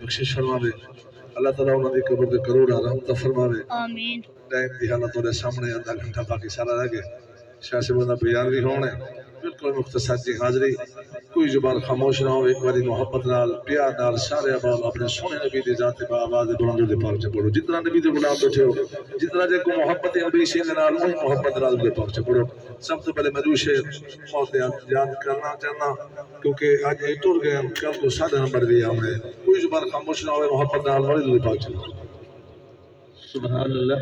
बख्शिश फरमावे। अल्लाह ताला उन्हां दी कब्र दे करोड़ा रहमत फरमावे। आमीन। टाइम दी हालत तोड़े सामने आधा घंटा बाकी सारा रह गया। शाह से बंदा बयान भी होने बिल्कुल मुख्तसर जी हाजरी कोई जुबान खामोश ना हो। एक बारी मोहब्बत नाल प्यार नाल सारे अहबाब अपने सोने नबी दी जात बा आवाज़ बुलंद दे पाक च पढ़ो। जितना नबी दे गुलाम बैठे हो जितना जे को मोहब्बत नबी से नाल वही मोहब्बत नाल दे पाक च पढ़ो। सब तो पहले मैं दूसरे मौत याद करना चाहना क्योंकि आज ये टूर गए कल को सादा नंबर दिया हमने। कोई जुबान खामोश ना हो मोहब्बत नाल वही दे पाक च सुभान अल्लाह।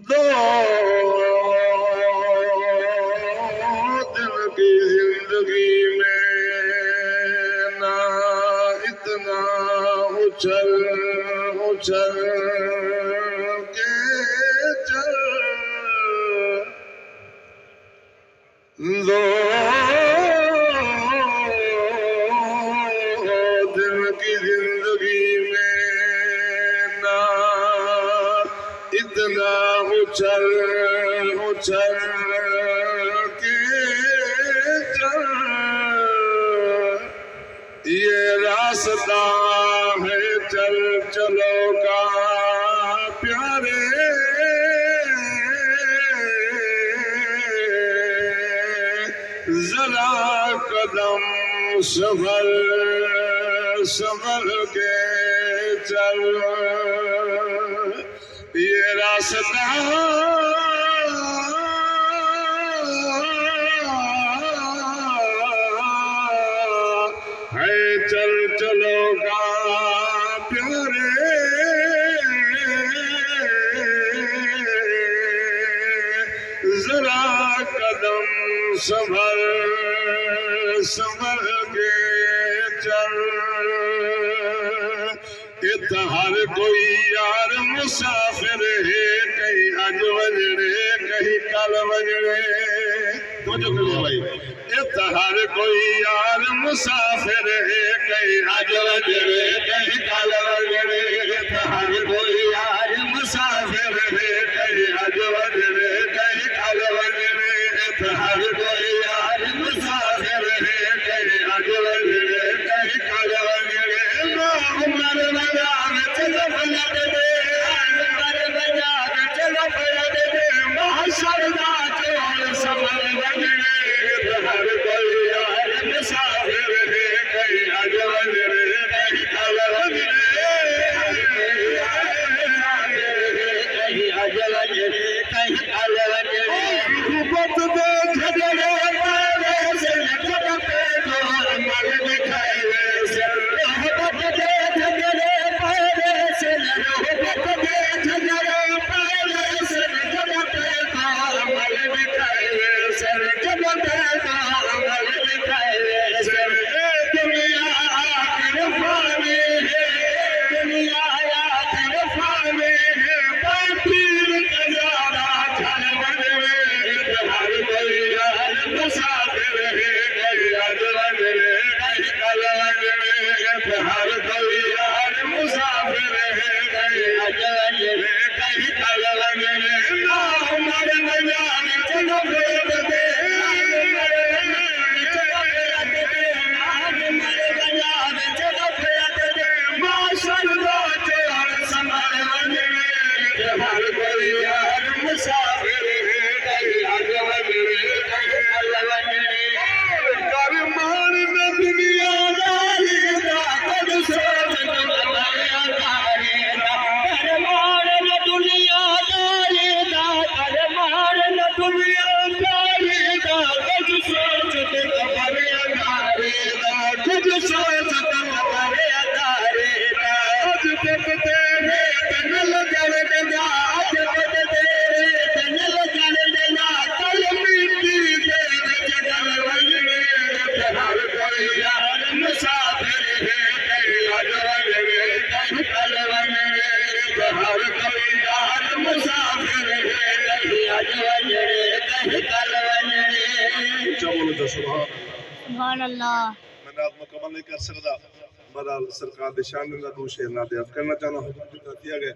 दो दिन की जिंदगी में ना इतना उछल उछल के चल। दो दिन की जिंदगी में ना इतना उछल उछल के चल। ये रास्ता है चल चलो का प्यारे। जरा कदम संभल संभल के चल। ये रास्ता है चल चलो का प्यारे। जरा कदम संभल संभल के चल। हर कोई यार मुसाफिर है कहीं आज वजरे कहीं कल वजरे। तो जो भाई हर कोई यार मुसाफिर है कहीं आज वजरे कहीं कल वजरे। हर कोई यार मुसाफिर है कहीं आज वजरे कहीं कल वजरे। हर कोई यार मुसाफिर है कहीं आज वजरे कहीं कल वजरे। उमर बाजार चलो भला दे दे उमर बाजार चलो भला दे दे महशर दा चोर समर वजरे। हर कोई यार मुसाफिर है कहीं आज वजरे कहीं कल वजरे। कहीं आज वजरे कहीं कल वजरे। रूपत दे झगड़े पावे से जग पे तोर मल दिखाए से। रूपत दे झगड़े पावे से रूपत दे झगड़े पावे से जग पे तोर मल दिखाए से। जग पे तोर मल दिखाए से। दुनिया आखिर फानी है दुनिया आखिर फानी है पीर कजारा चल बजरे। हर कोई यार मुसाफिर है कहीं आज वजरे कहीं कल वजरे। हर कोई यार मुसाफिर है कहीं आज वजरे कहीं कल वजरे। उमर बाजार चलो भेद दे उमर बाजार चलो भेद दे माशर दा चोर समर वजरे। हर कोई यार मुसाफिर है कहीं आज वजरे कहीं कल वजरे। कर मान न दुनियादारी दा कद सोच न दुनियादारी दा। कर मान न दुनियादारी दा कर मान न दुनियादारी दा कद सोच न दुनियादारी दा। कद सोच न दुनियादारी दा। आज तक तेरे तन लगन देना आज तक तेरे तन लगन देना कल मिट्टी दे जगल वजरे। हर कोई यार मुसाफिर है कहीं आज वजरे कहीं कल वजरे। हर कोई यार मुसाफिर है कहीं आज वजरे कहीं कल वजरे। बोलो तो सुभान सुभान अल्लाह। मैं रात मुकम्मल नहीं कर सकता बहरहाल सरकार दे शान दा दो शेर ना दे करना चाहना दिया गया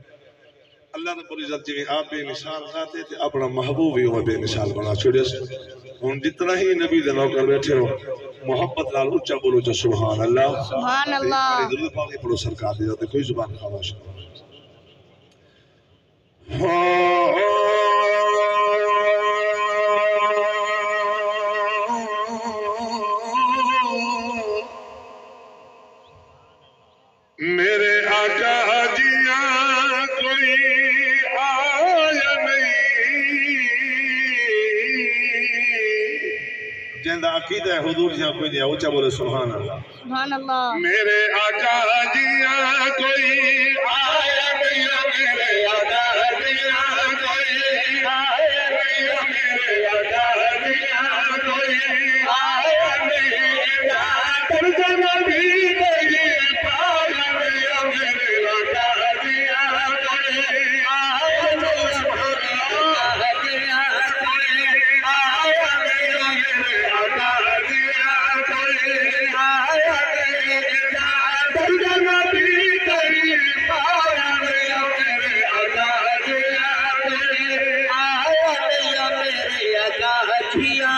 अल्लाह रब्बुल इज्जत जी आप बेमिसाल जाते थे अपना महबूब ही हो बेमिसाल बना छोड़े हुन जितना ही नबी दे नौकर बैठे हो मोहब्बत नाल ऊंचा बोलो जो सुभान अल्लाह सुभान अल्लाह। दुरूद पाक पढ़ो सरकार दी जाते कोई जुबान खामोश मेरे आका जिया कोई आया नहीं जिंदा अकीदा है हुजूर जिया कोई नहीं ऊंचा बोले सुभान अल्लाह सुभान अल्लाह। मेरे आका जिया कोई आया नहीं मेरे आका जिया कोई आया नहीं मेरे आका जिया कोई आया नहीं तर्जुमा भी नहीं पाया मेरे आका जिया कोई आया नहीं आका जिया कोई आया नहीं मेरे आका जिया कोई आया नहीं तर्जुमा भी नहीं पाया मेरे आका जिया कोई आया नहीं मेरे आका जिया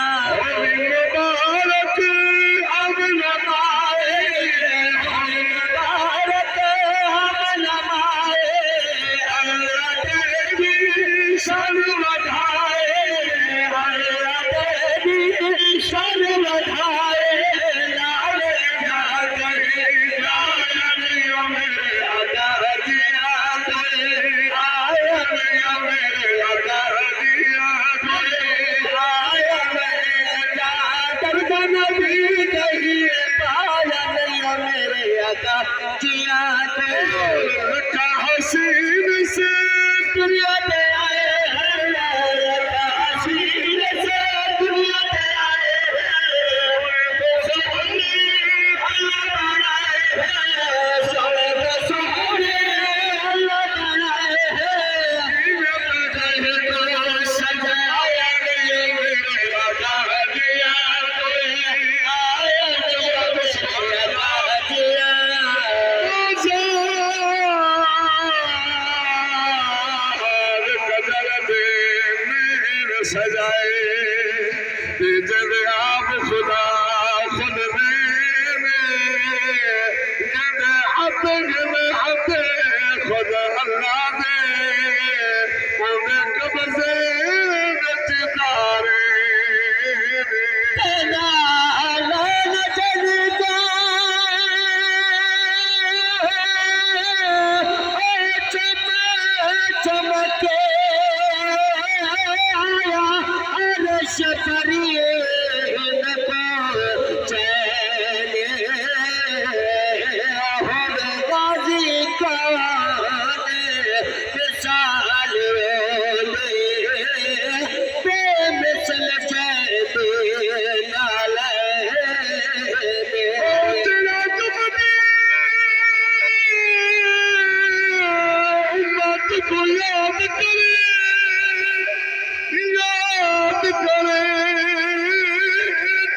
मुबारक अब नमाए मुबारक अब नमाए अल्लाह तेरी शान बढ़ाए अल्लाह तेरी शान बढ़ाए लाले जाकर लाया नहीं मेरे आका जिया कोई आया नहीं मेरे आका जिया कोई आया नहीं तर्जुमा भी नहीं पाया नहीं मेरे आका जिया कोई का हसीन से दुनिया पे आए हैं का हसीन से दुनिया पे आए हैं सोने अल्लाह बनाए हैं सोने अल्लाह बनाए हैं सजाया नहीं मेरे आका जिया कोई आया नहीं मेरे आका जिया कदर दे मेरे सजाए जब आप खुदा खुद जब हद खुद अल्लाह दे उन्हें कब्जे नचदारे चमके अरश करिए नको चले गाजी का मिसाल बेमिसल को याद करे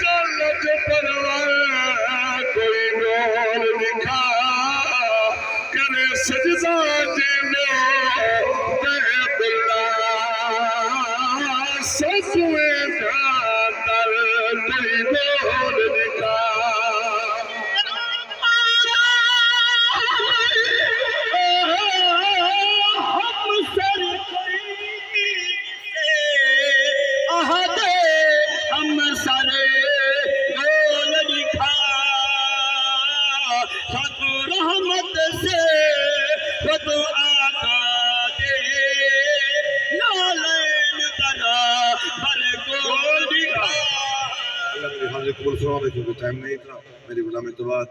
जन्नत परवार कोई नूर दिखा करे सजदा जिलो बेबुल्ला ससुए खातर कोई नूर दिखा रहमत से वो आका दे नालैन तना भर गोल दिखा अल्लाह मेरे हाजिर कबूल फरमावे क्योंकि टाइम नहीं था मेरी गुलामी तो बात